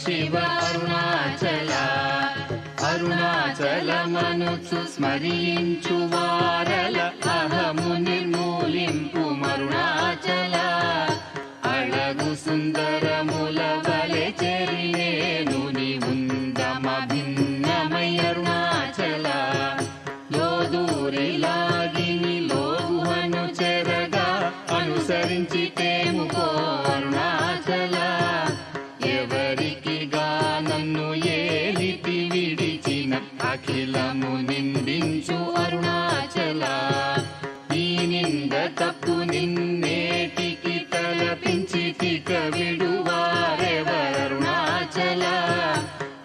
శివ అరుణాచల అరుణాచలమనుచు స్మరించు వారల అహము నిర్మూలింపు మరుణాచల అళగు సుందరముల వలె చెరినేను నీవుందమ భిన్నమై అరుణాచల లోదూరి లాగిని లోగుహను చెరగా అనుసరించి తేముకో అరుణాచల ఎవరికి నన్ను ఏలితి విడిచిన అఖిలము నిందించు అరుణాచల ఈ నింద తప్పు నిన్నేటికి తలపించి తిక విడువారెవరుణాచల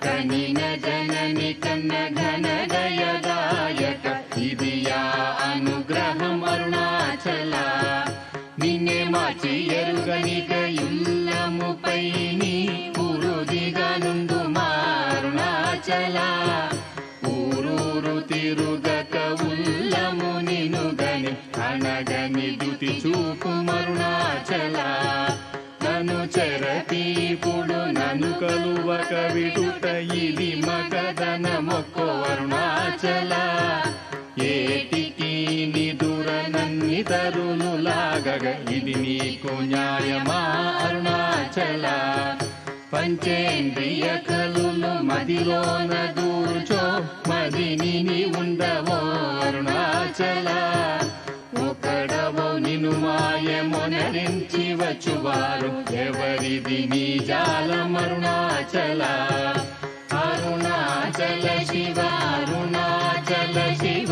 కనిన జనని కన్న ఘన దయదాయక ఇది యా అనుగ్రహం అరుణాచల నిన్నే మార్చి ఎరుగనిక యుల్లముపై నీ పురుదిగా నుండు మారుణాచల ఊరూరు తిరుగక ఉల్లము నినుగని అనగని దుతి చూపు మరుణాచల నన్ను చెరపీపుడు నన్ను కలువక విడుట ఇది మగదన మొక్కో అరుణాచల ఏటికి నిదుర నన్ని తరులు లాగగ ఇది నీకు న్యాయమా అరుణాచల పంచేంద్రియ కలులు మదిలోన దూర్చో మదిని నీ ఉండవో అరుణాచల ఒకడవో నిను మాయమొనరించి వచ్చువారు ఎవరిది నీ జాలం అరుణాచల అరుణాచల శివ అరుణాచల శివ